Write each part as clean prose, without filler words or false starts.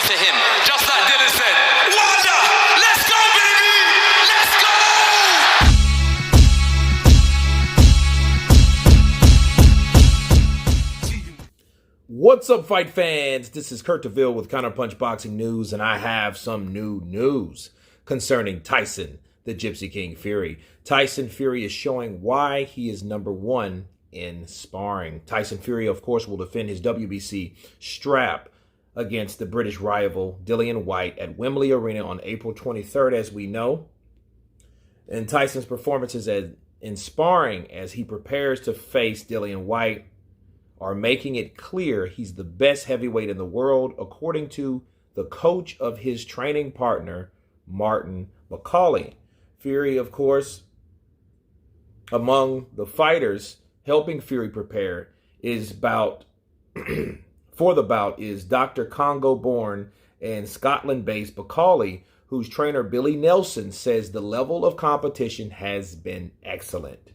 to him. Just like Dylan said, Wanda, let's go, baby! Let's go! What's up, fight fans? This is Kurt DeVille with Counterpunch Boxing News, and I have some new news concerning Tyson, the Gypsy King Fury. Tyson Fury is showing why he is number one in sparring. Tyson Fury, of course, will defend his WBC strap against the British rival Dillian Whyte at Wembley Arena on April 23rd, as we know. And Tyson's performances in sparring as he prepares to face Dillian Whyte are making it clear he's the best heavyweight in the world, according to the coach of his training partner, Martin McCauley. Fury, of course, among the fighters helping Fury prepare for the bout is Dr. Congo-born and Scotland-based McCauley, whose trainer Billy Nelson says the level of competition has been excellent.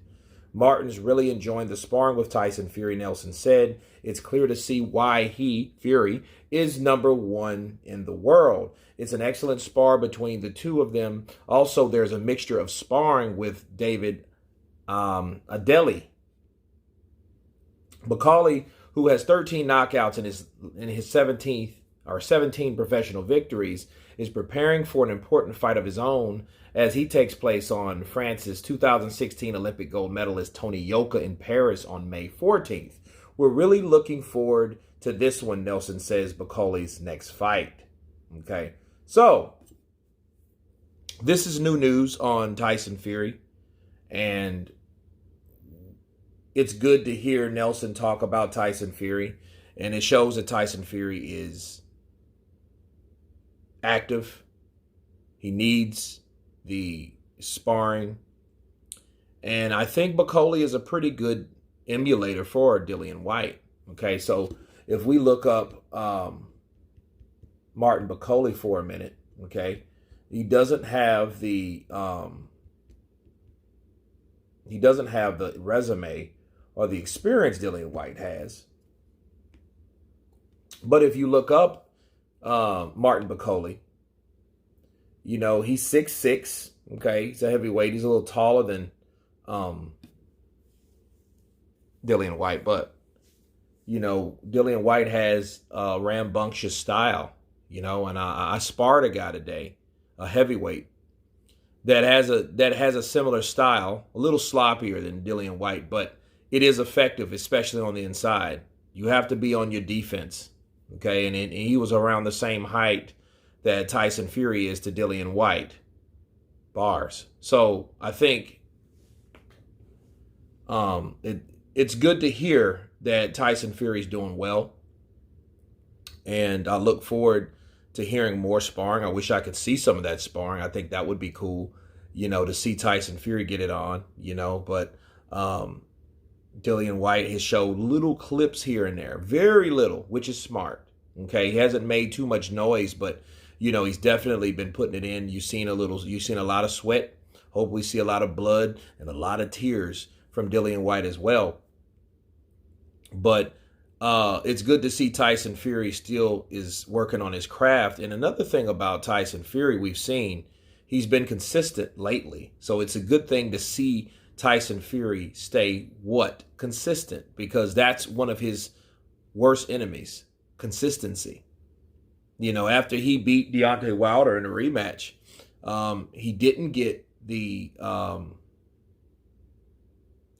Martin's really enjoying the sparring with Tyson, Fury, Nelson said. It's clear to see why he, Fury, is number one in the world. It's an excellent spar between the two of them. Also, there's a mixture of sparring with David Adeli. McCauley, who has 13 knockouts in his 17 professional victories, is preparing for an important fight of his own as he takes place on France's 2016 Olympic gold medalist Tony Yoka in Paris on May 14th. We're really looking forward to this one, Nelson says, McCauley's next fight. Okay, so this is new news on Tyson Fury, and it's good to hear Nelson talk about Tyson Fury, and it shows that Tyson Fury is active. He needs the sparring, and I think McCauley is a pretty good emulator for Dillian Whyte. Okay, so if we look up Martin McCauley for a minute, okay, he doesn't have the resume or the experience Dillian Whyte has. But if you look up Martin McCauley, you know, he's 6'6", okay? He's a heavyweight. He's a little taller than Dillian Whyte, but, you know, Dillian Whyte has a rambunctious style, you know, and I sparred a guy today, a heavyweight, that has a similar style, a little sloppier than Dillian Whyte, but it is effective, especially on the inside. You have to be on your defense, okay? And he was around the same height that Tyson Fury is to Dillian Whyte, bars. So I think it's good to hear that Tyson Fury's doing well, and I look forward to hearing more sparring. I wish I could see some of that sparring. I think that would be cool, you know, to see Tyson Fury get it on, you know, but Dillian Whyte has showed little clips here and there, very little, which is smart. Okay, he hasn't made too much noise, but you know, he's definitely been putting it in. You've seen a lot of sweat. Hopefully see a lot of blood and a lot of tears from Dillian Whyte as well. But it's good to see Tyson Fury still is working on his craft. And another thing about Tyson Fury we've seen, he's been consistent lately. So it's a good thing to see Tyson Fury stay consistent, because that's one of his worst enemies, consistency. You know, after he beat Deontay Wilder in a rematch, he didn't get the I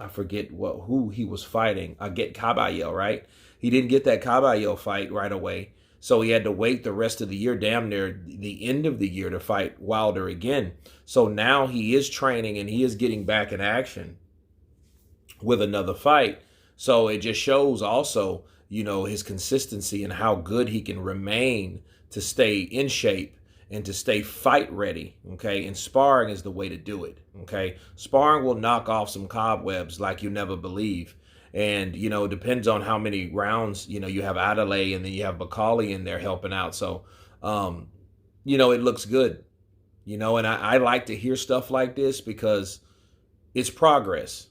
forget who he was fighting. I get Caballero, right? He didn't get that Caballero fight right away, so he had to wait the rest of the year, damn near the end of the year, to fight Wilder again. So now he is training and he is getting back in action with another fight. So it just shows also, you know, his consistency and how good he can remain to stay in shape and to stay fight ready, okay? And sparring is the way to do it, okay? Sparring will knock off some cobwebs like you never believe. And, you know, it depends on how many rounds, you know, you have Adelaide and then you have McCauley in there helping out. So, you know, it looks good, you know, and I like to hear stuff like this because it's progress.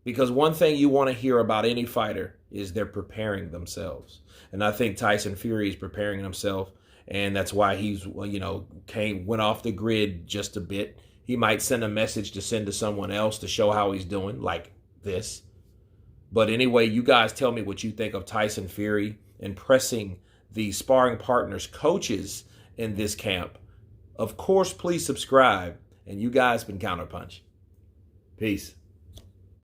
Because one thing you want to hear about any fighter is they're preparing themselves. And I think Tyson Fury is preparing himself. And that's why he's, went off the grid just a bit. He might send a message to send to someone else to show how he's doing, like this. But anyway, you guys tell me what you think of Tyson Fury and pressing the sparring partners, coaches in this camp. Of course, please subscribe. And you guys been Counterpunch. Peace.